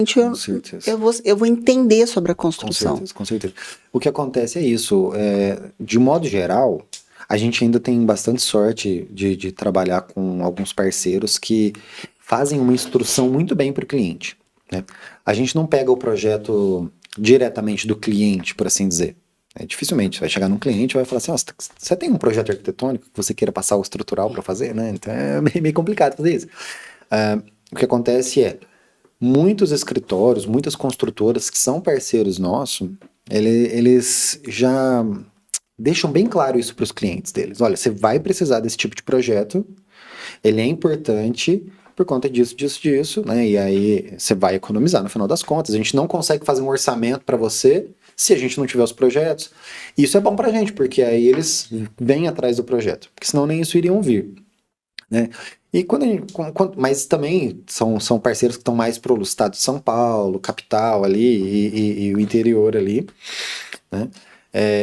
Com certeza. eu vou entender sobre a Com construção. certeza, com certeza. O que acontece é isso, de modo geral, a gente ainda tem bastante sorte de trabalhar com alguns parceiros que fazem uma instrução muito bem para o cliente, né? A gente não pega o projeto diretamente do cliente, por assim dizer. Dificilmente você vai chegar num cliente e vai falar assim, você tem um projeto arquitetônico que você queira passar o estrutural para fazer, né? Então é meio complicado fazer isso. O que acontece é, muitos escritórios, muitas construtoras que são parceiros nossos, eles já deixam bem claro isso para os clientes deles. Olha, você vai precisar desse tipo de projeto, ele é importante por conta disso, disso, disso, né? E aí você vai economizar no final das contas. A gente não consegue fazer um orçamento para você se a gente não tiver os projetos. Isso é bom para a gente, porque aí eles vêm atrás do projeto, porque senão nem isso iriam vir, né? E mas também são parceiros que estão mais para o estado de São Paulo, capital ali e o interior ali, né?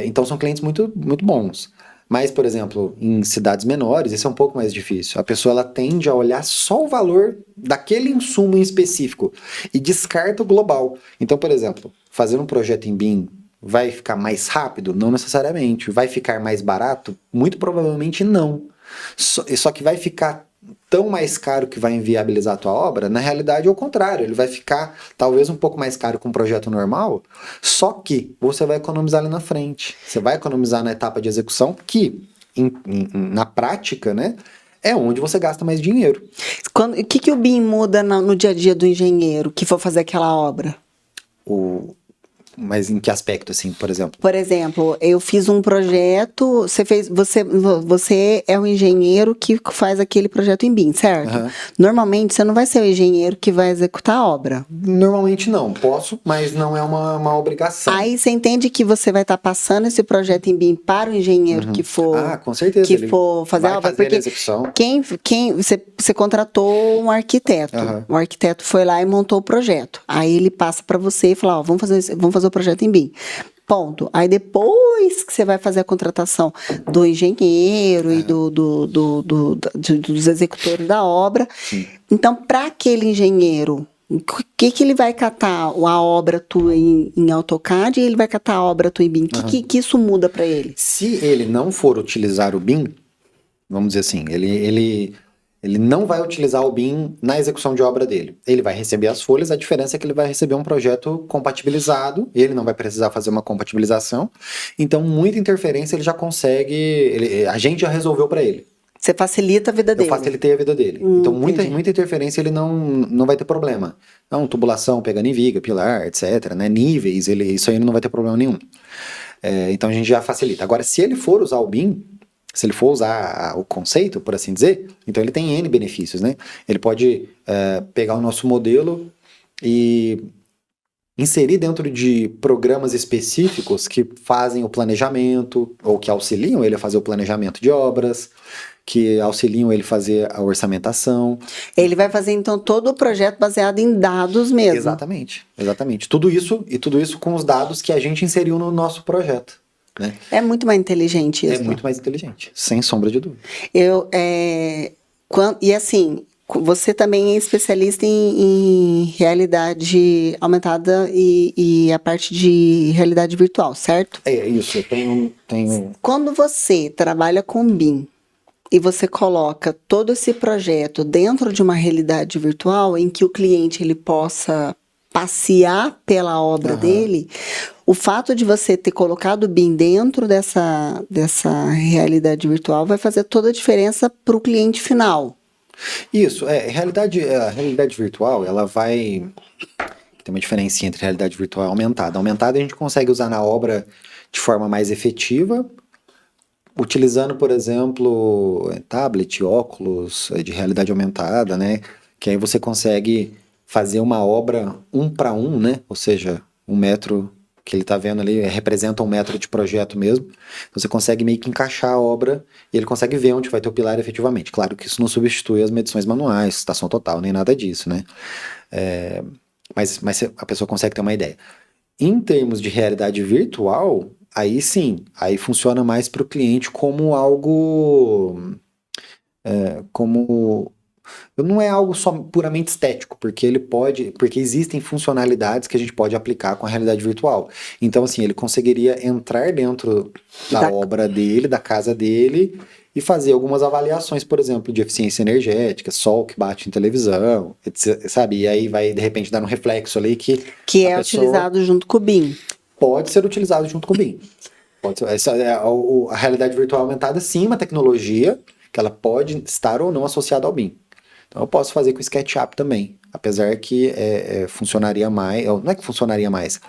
Então são clientes muito, muito bons. Mas, por exemplo, em cidades menores, isso é um pouco mais difícil. A pessoa ela tende a olhar só o valor daquele insumo em específico e descarta o global. Então, por exemplo, fazer um projeto em BIM vai ficar mais rápido? Não necessariamente. Vai ficar mais barato? Muito provavelmente não. Só que vai ficar tão mais caro que vai inviabilizar a tua obra? Na realidade é o contrário, ele vai ficar talvez um pouco mais caro que um projeto normal, só que você vai economizar ali na frente. Você vai economizar na etapa de execução, que na prática, né, é onde você gasta mais dinheiro. O que o BIM muda no dia a dia do engenheiro que for fazer aquela obra? Mas em que aspecto, assim, por exemplo? Por exemplo, eu fiz um projeto, você é o engenheiro que faz aquele projeto em BIM, certo? Uhum. Normalmente, você não vai ser o engenheiro que vai executar a obra. Normalmente não, posso, mas não é uma obrigação. Aí você entende que você vai estar passando esse projeto em BIM para o engenheiro que for, com certeza, que for fazer a obra. fazer Porque a execução. você contratou um arquiteto. O arquiteto foi lá e montou o projeto. Aí ele passa para você e fala, ó, vamos fazer o projeto em BIM. Ponto. Aí depois que você vai fazer a contratação do engenheiro e dos executores da obra, então, para aquele engenheiro, o que ele vai catar a obra tua em AutoCAD e ele vai catar a obra tua em BIM? Que isso muda para ele? Se ele não for utilizar o BIM, vamos dizer assim, ele não vai utilizar o BIM na execução de obra dele. Ele vai receber as folhas, a diferença é que ele vai receber um projeto compatibilizado, ele não vai precisar fazer uma compatibilização, então muita interferência ele já consegue, a gente já resolveu para ele. Você facilita a vida dele. Eu facilitei a vida dele. Então muita interferência ele não vai ter problema. Não, tubulação pegando em viga, pilar, etc, né? Níveis, isso aí não vai ter problema nenhum. Então a gente já facilita. Agora, se ele for usar o BIM, se ele for usar o conceito, por assim dizer, então ele tem N benefícios, né? Ele pode pegar o nosso modelo e inserir dentro de programas específicos que fazem o planejamento, ou que auxiliam ele a fazer o planejamento de obras, que auxiliam ele a fazer a orçamentação. Ele vai fazer, então, todo o projeto baseado em dados mesmo. Exatamente. Tudo isso com os dados que a gente inseriu no nosso projeto. Né? É muito mais inteligente isso. É muito mais inteligente, sem sombra de dúvida. E assim, você também é especialista em realidade aumentada e a parte de realidade virtual, certo? É isso, eu tenho... Quando você trabalha com BIM e você coloca todo esse projeto dentro de uma realidade virtual em que o cliente ele possa passear pela obra dele, o fato de você ter colocado o BIM dentro dessa realidade virtual vai fazer toda a diferença para o cliente final. Isso, a realidade virtual, ela vai... Tem uma diferença entre realidade virtual e aumentada. Aumentada a gente consegue usar na obra de forma mais efetiva, utilizando, por exemplo, tablet, óculos de realidade aumentada, né? Que aí você consegue fazer uma obra 1 para 1, né? Ou seja, 1 metro que ele está vendo ali representa 1 metro de projeto mesmo. Você consegue meio que encaixar a obra e ele consegue ver onde vai ter o pilar efetivamente. Claro que isso não substitui as medições manuais, estação total, nem nada disso, né? Mas a pessoa consegue ter uma ideia. Em termos de realidade virtual, aí sim, aí funciona mais para o cliente como algo, como não é algo só puramente estético, porque porque existem funcionalidades que a gente pode aplicar com a realidade virtual. Então, assim, ele conseguiria entrar dentro da obra dele, da casa dele, e fazer algumas avaliações, por exemplo, de eficiência energética, sol que bate em televisão, etc, sabe? E aí vai, de repente, dar um reflexo ali que é utilizado junto com o BIM. Pode ser utilizado junto com o BIM. Essa é a realidade virtual aumentada, sim, uma tecnologia que ela pode estar ou não associada ao BIM. Então eu posso fazer com o SketchUp também, apesar que funcionaria mais, não é que funcionaria mais,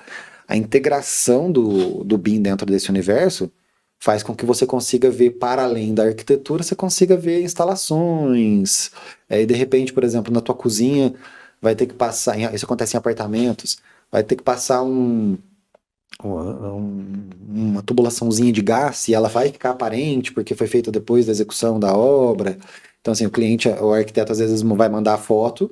a integração do BIM dentro desse universo faz com que você consiga ver para além da arquitetura, você consiga ver instalações, e de repente, por exemplo, na tua cozinha vai ter que passar, isso acontece em apartamentos, vai ter que passar uma tubulaçãozinha de gás e ela vai ficar aparente porque foi feita depois da execução da obra. Então, assim, o arquiteto às vezes vai mandar a foto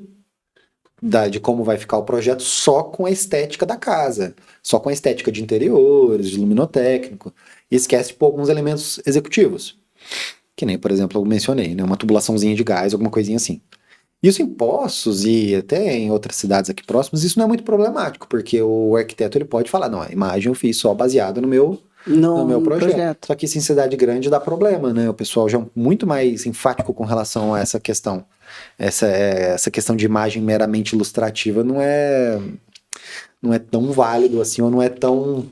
de como vai ficar o projeto só com a estética da casa, só com a estética de interiores, de luminotécnico, e esquece de pôr alguns elementos executivos. Que nem, por exemplo, eu mencionei, né? Uma tubulaçãozinha de gás, alguma coisinha assim. Isso em Poços e até em outras cidades aqui próximas, isso não é muito problemático, porque o arquiteto ele pode falar, não, a imagem eu fiz só baseado no meu projeto. Só que isso em cidade grande dá problema, né? O pessoal já é muito mais enfático com relação a essa questão. Essa questão de imagem meramente ilustrativa não é tão válido assim, ou não é tão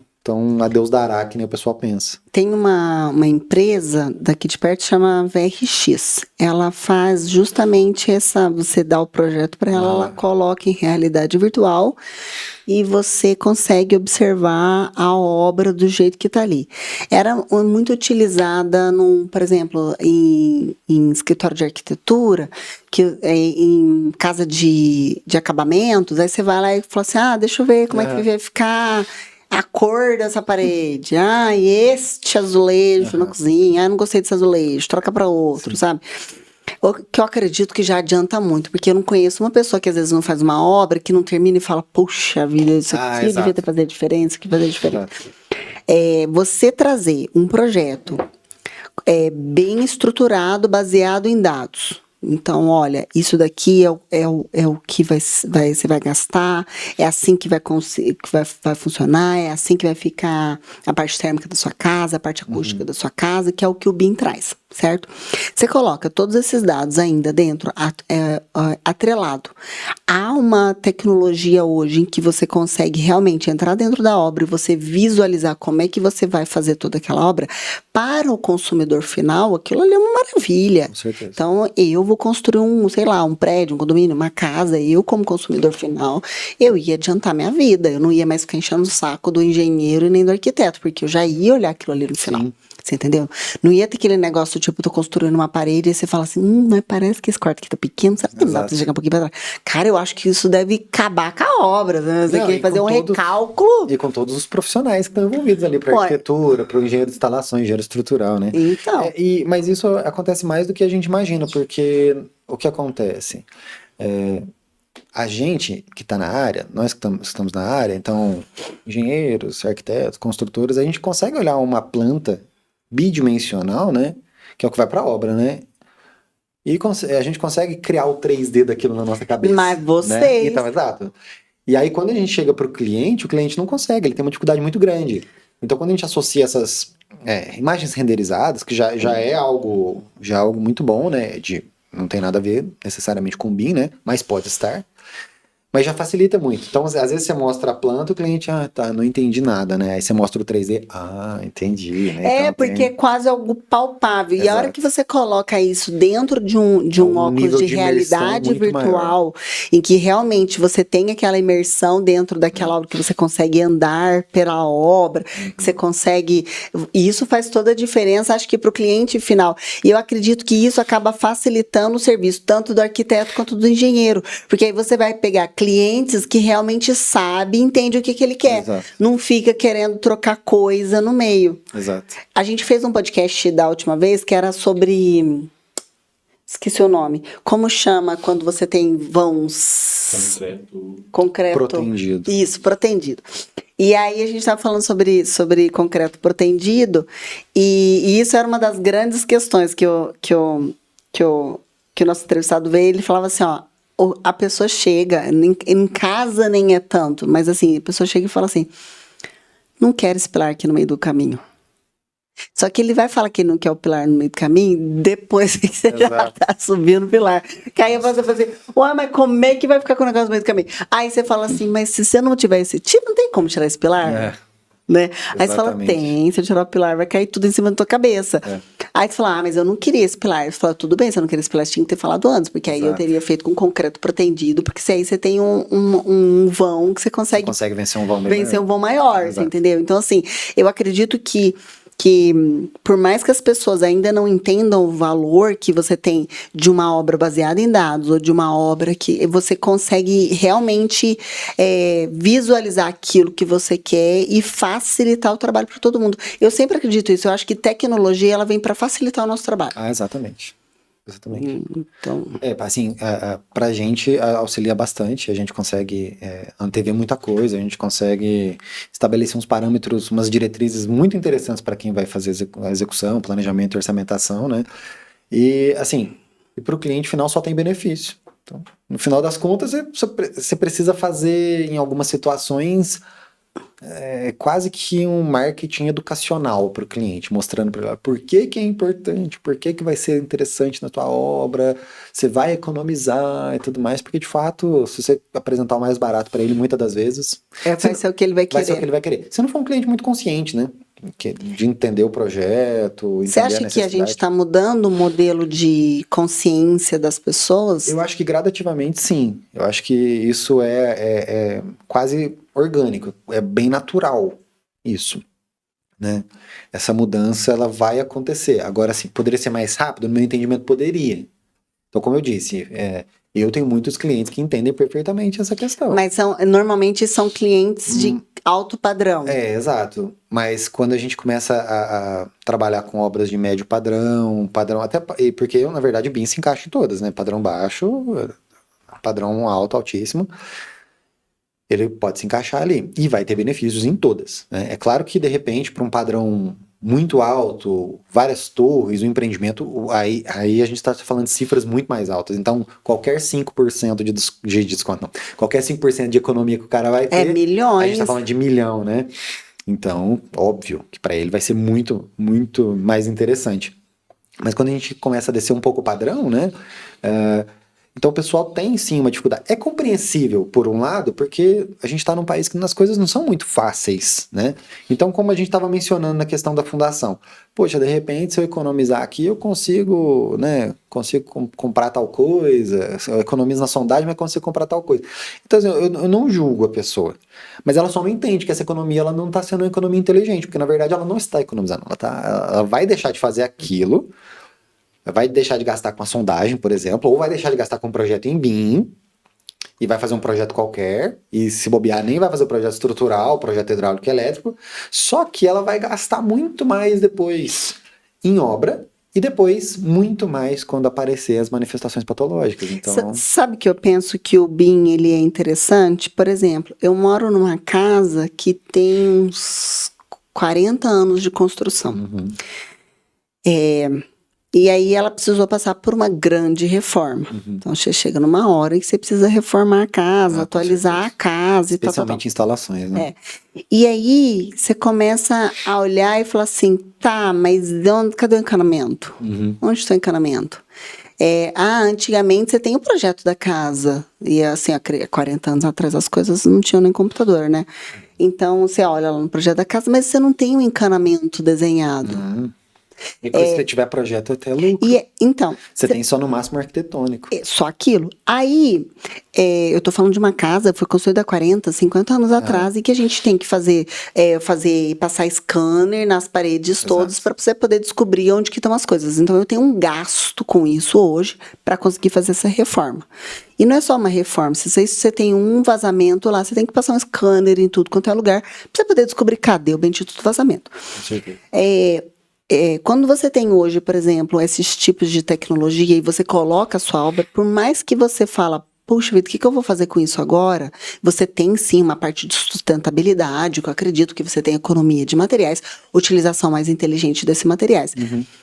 a Deus dará, que nem o pessoal pensa. Tem uma empresa daqui de perto que chama VRX. Ela faz justamente você dá o projeto para ela, ela coloca em realidade virtual e você consegue observar a obra do jeito que está ali. Era muito utilizada, por exemplo, em escritório de arquitetura, em casa de acabamentos, aí você vai lá e fala assim, deixa eu ver como é que vai ficar a cor dessa parede, e este azulejo na cozinha, não gostei desse azulejo, troca para outro, sabe? Que eu acredito que já adianta muito, porque eu não conheço uma pessoa que às vezes não faz uma obra, que não termina e fala, puxa vida, isso aqui devia ter fazer diferença, isso aqui fazer diferença. Você trazer um projeto bem estruturado, baseado em dados. Então, olha, isso daqui é o que você vai gastar, é assim que vai funcionar, é assim que vai ficar a parte térmica da sua casa, a parte acústica da sua casa, que é o que o BIM traz, certo? Você coloca todos esses dados ainda dentro, atrelado. Há uma tecnologia hoje em que você consegue realmente entrar dentro da obra e você visualizar como é que você vai fazer toda aquela obra. Para o consumidor final, aquilo ali é uma maravilha. Com certeza. Então, eu vou construir um prédio, um condomínio, uma casa, eu como consumidor final, eu ia adiantar minha vida, eu não ia mais ficar enchendo o saco do engenheiro e nem do arquiteto, porque eu já ia olhar aquilo ali no final. Sim. Você entendeu? Não ia ter aquele negócio, tipo, tô construindo uma parede e você fala assim, mas parece que esse quarto aqui tá pequeno, sabe que não dá pra chegar um pouquinho pra trás? Cara, eu acho que isso deve acabar com a obra, né? Você quer fazer um recálculo. E com todos os profissionais que estão envolvidos ali pra arquitetura, pro engenheiro de instalação, engenheiro estrutural, né? Então. Mas isso acontece mais do que a gente imagina, porque o que acontece? A gente que está na área, nós que estamos na área, então, engenheiros, arquitetos, construtores, a gente consegue olhar uma planta bidimensional, né? Que é o que vai para a obra, né? E a gente consegue criar o 3D daquilo na nossa cabeça. Mas vocês... Né? Então, exato. E aí, quando a gente chega para o cliente não consegue, ele tem uma dificuldade muito grande. Então, quando a gente associa essas imagens renderizadas, que já é algo muito bom, né? Não tem nada a ver necessariamente com BIM, né? Mas pode estar. Mas já facilita muito. Então, às vezes você mostra a planta, o cliente, não entendi nada, né? Aí você mostra o 3D, entendi, né? Então, porque é quase algo palpável. Exato. E a hora que você coloca isso dentro de um óculos de realidade virtual, em que realmente você tem aquela imersão dentro daquela obra, que você consegue andar pela obra, que você consegue... E isso faz toda a diferença, acho que para o cliente final. E eu acredito que isso acaba facilitando o serviço, tanto do arquiteto quanto do engenheiro. Porque aí você vai pegar clientes que realmente sabem e entendem o que ele quer. Exato. Não fica querendo trocar coisa no meio. Exato. A gente fez um podcast da última vez que era sobre... Esqueci o nome. Como chama quando você tem vãos... Concreto. Protendido. Isso, protendido. E aí a gente estava falando sobre concreto protendido e isso era uma das grandes questões que eu que o nosso entrevistado veio, ele falava assim, ó, a pessoa chega, em casa nem é tanto, mas assim, a pessoa chega e fala assim, não quero esse pilar aqui no meio do caminho. Só que ele vai falar que não quer o pilar no meio do caminho depois que você já tá subindo o pilar. Que aí você fala assim, ué, mas como é que vai ficar com o negócio no meio do caminho? Aí você fala assim, mas se você não tiver esse tipo, não tem como tirar esse pilar? Né? Aí você fala, tem, se eu tirar o pilar, vai cair tudo em cima da tua cabeça. Aí você fala, mas eu não queria esse pilar. Você fala, tudo bem, você não queria esse pilar, você tinha que ter falado antes, porque aí eu teria feito com concreto protendido, porque aí você tem um vão que você consegue vencer um vão maior. Vencer um vão maior, você entendeu? Então, assim, eu acredito que por mais que as pessoas ainda não entendam o valor que você tem de uma obra baseada em dados ou de uma obra que você consegue realmente visualizar aquilo que você quer e facilitar o trabalho para todo mundo. Eu sempre acredito isso. Eu acho que tecnologia ela vem para facilitar o nosso trabalho. Exatamente. Então... assim, pra gente auxilia bastante, a gente consegue antever muita coisa, a gente consegue estabelecer uns parâmetros, umas diretrizes muito interessantes para quem vai fazer a execução, planejamento e orçamentação, né? E, assim, para o cliente final só tem benefício. Então, no final das contas, você precisa fazer, em algumas situações, quase que um marketing educacional para o cliente, mostrando para ele por que é importante, por que vai ser interessante na tua obra, você vai economizar e tudo mais, porque de fato, se você apresentar o mais barato para ele, muitas das vezes... vai ser o que ele vai querer. Vai ser o que ele vai querer. Se não for um cliente muito consciente, né? De entender o projeto, Você acha que a gente está mudando o modelo de consciência das pessoas? Eu acho que gradativamente sim. Eu acho que isso é quase orgânico, é bem natural isso, né? Essa mudança ela vai acontecer. Agora, sim, poderia ser mais rápido? No meu entendimento, poderia. Então, como eu disse, eu tenho muitos clientes que entendem perfeitamente essa questão. Mas normalmente são clientes de alto padrão. Exato. Mas quando a gente começa a trabalhar com obras de médio padrão, até porque eu, na verdade, o BIM se encaixa em todas, né? Padrão baixo, padrão alto, altíssimo. Ele pode se encaixar ali e vai ter benefícios em todas, né? É claro que, de repente, para um padrão muito alto, várias torres, um empreendimento, aí a gente está falando de cifras muito mais altas. Então, qualquer 5% de desconto, não. Qualquer 5% de economia que o cara vai ter, milhões. A gente está falando de milhão, né? Então, óbvio que para ele vai ser muito, muito mais interessante. Mas quando a gente começa a descer um pouco o padrão, né? Então o pessoal tem sim uma dificuldade. É compreensível, por um lado, porque a gente está num país que as coisas não são muito fáceis, né? Então, como a gente estava mencionando na questão da fundação, poxa, de repente, se eu economizar aqui, eu consigo, né? Consigo comprar tal coisa, eu economizo na sondagem, mas consigo comprar tal coisa. Então, assim, eu não julgo a pessoa, mas ela só não entende que essa economia ela não está sendo uma economia inteligente, porque na verdade ela não está economizando, ela vai deixar de fazer aquilo. Vai deixar de gastar com a sondagem, por exemplo, ou vai deixar de gastar com um projeto em BIM e vai fazer um projeto qualquer, e se bobear nem vai fazer o projeto estrutural, projeto hidráulico e elétrico, só que ela vai gastar muito mais depois em obra e depois muito mais quando aparecer as manifestações patológicas. Então... Sabe que eu penso que o BIM ele é interessante? Por exemplo, eu moro numa casa que tem uns 40 anos de construção. E aí ela precisou passar por uma grande reforma. Então você chega numa hora que você precisa reformar a casa, atualizar a casa e tal. Especialmente instalações, né? E aí você começa a olhar e falar assim, tá, mas cadê o encanamento? Onde está o encanamento? Antigamente você tem o projeto da casa. E assim, há 40 anos atrás as coisas não tinham nem computador, né? Então você olha lá no projeto da casa, mas você não tem um encanamento desenhado. E quando você tiver projeto, até lucro. Então, você tem só no máximo arquitetônico. Só aquilo. Aí, eu tô falando de uma casa que foi construída há 40, 50 anos atrás e que a gente tem que passar scanner nas paredes todas para você poder descobrir onde que estão as coisas. Então, eu tenho um gasto com isso hoje para conseguir fazer essa reforma. E não é só uma reforma. Se você tem um vazamento lá, você tem que passar um scanner em tudo quanto é lugar para você poder descobrir cadê o bendito do vazamento. Com certeza. Quando você tem hoje, por exemplo, esses tipos de tecnologia e você coloca a sua obra, por mais que você fala, puxa vida, o que eu vou fazer com isso agora? Você tem sim uma parte de sustentabilidade, que eu acredito que você tem economia de materiais, utilização mais inteligente desses materiais.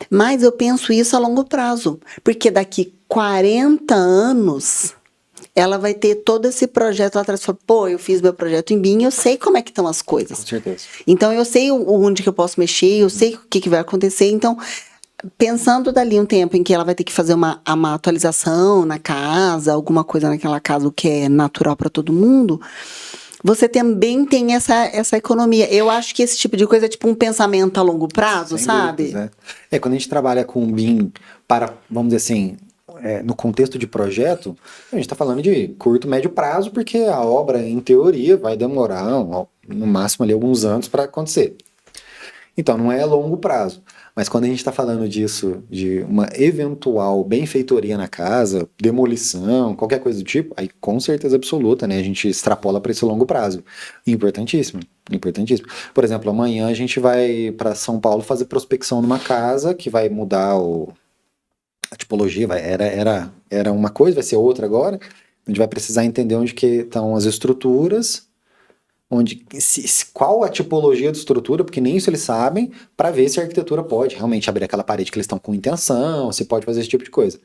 Mas eu penso isso a longo prazo, porque daqui 40 anos ela vai ter todo esse projeto lá atrás. Pô, eu fiz meu projeto em BIM, eu sei como é que estão as coisas. Com certeza. Então eu sei onde que eu posso mexer, eu sei o que vai acontecer. Então, pensando dali um tempo em que ela vai ter que fazer uma atualização na casa, alguma coisa naquela casa, o que é natural para todo mundo, você também tem essa economia. Eu acho que esse tipo de coisa é tipo um pensamento a longo prazo, Sem sabe? dúvidas, quando a gente trabalha com BIM para, vamos dizer assim, no contexto de projeto, a gente está falando de curto, médio prazo, porque a obra, em teoria, vai demorar no máximo ali alguns anos para acontecer. Então, não é longo prazo. Mas quando a gente está falando disso, de uma eventual benfeitoria na casa, demolição, qualquer coisa do tipo, aí com certeza absoluta, né? A gente extrapola para esse longo prazo. Importantíssimo, importantíssimo. Por exemplo, amanhã a gente vai para São Paulo fazer prospecção numa casa que vai mudar a tipologia, era uma coisa, vai ser outra agora. A gente vai precisar entender onde que estão as estruturas, qual a tipologia de estrutura, porque nem isso eles sabem, para ver se a arquitetura pode realmente abrir aquela parede que eles estão com intenção, se pode fazer esse tipo de coisa,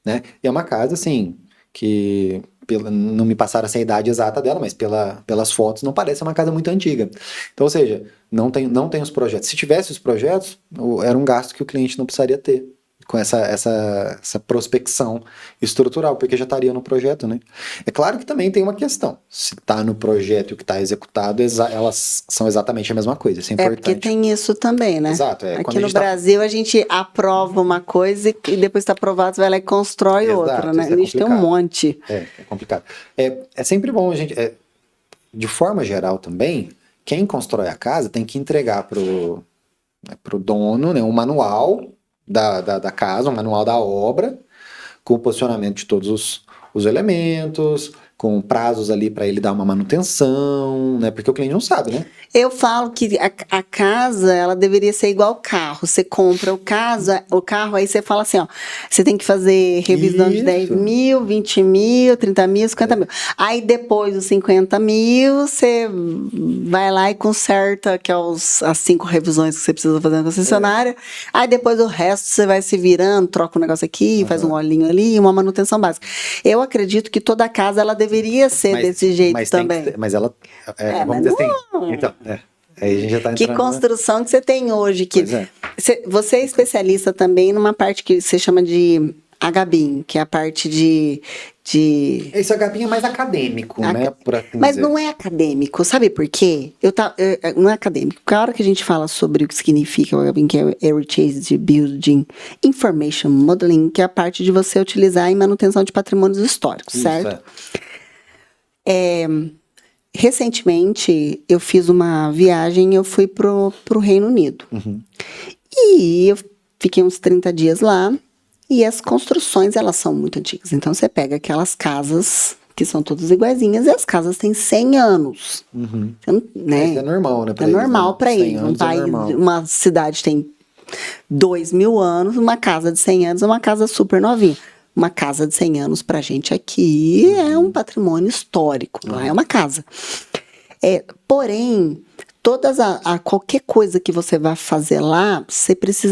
né? E é uma casa, assim, que não me passaram essa idade exata dela, mas pelas fotos não parece uma casa muito antiga. Então, ou seja, não tem os projetos. Se tivesse os projetos, era um gasto que o cliente não precisaria ter com essa prospecção estrutural, porque já estaria no projeto, né? É claro que também tem uma questão. Se está no projeto e o que está executado, elas são exatamente a mesma coisa. Isso é importante. Porque tem isso também, né? Exato. Aqui no Brasil, a gente aprova uma coisa e depois está aprovado, você vai lá e constrói outra, né? A gente tem um monte. É complicado. É sempre bom a gente... de forma geral também, quem constrói a casa tem que entregar pro dono, né, um manual da casa, um manual da obra, com o posicionamento de todos os elementos, com prazos ali para ele dar uma manutenção, né? Porque o cliente não sabe, né? Eu falo que a casa, ela deveria ser igual ao carro. Você compra o carro, aí você fala assim, ó, você tem que fazer revisão de 10 mil, 20 mil, 30 mil, 50 mil. Aí depois dos 50 mil, você vai lá e conserta, que é as 5 revisões que você precisa fazer na concessionária. Aí depois o resto você vai se virando, troca um negócio aqui, faz um olhinho ali, uma manutenção básica. Eu acredito que toda casa, ela deveria ser desse jeito também. Mas ela, vamos dizer assim, então, aí a gente já tá entrando, que construção que você tem hoje. Você é especialista também numa parte que você chama de HBIM, que é a parte de... Esse HBIM é mais acadêmico, né? Mas não é acadêmico, sabe por quê? Não é acadêmico. Porque a hora que a gente fala sobre o que significa o HBIM, que é Heritage Building Information Modeling, que é a parte de você utilizar em manutenção de patrimônios históricos, certo? Recentemente, eu fiz uma viagem e eu fui pro Reino Unido. E eu fiquei uns 30 dias lá e as construções, elas são muito antigas. Então, você pega aquelas casas que são todas iguaizinhas e as casas têm 100 anos. Né? Isso é normal, né? É normal para eles. Uma cidade tem 2.000 anos, uma casa de 100 anos é uma casa super novinha. Uma casa de 100 anos pra gente aqui é um patrimônio histórico, não é uma casa. Porém, qualquer coisa que você vai fazer lá, você precisa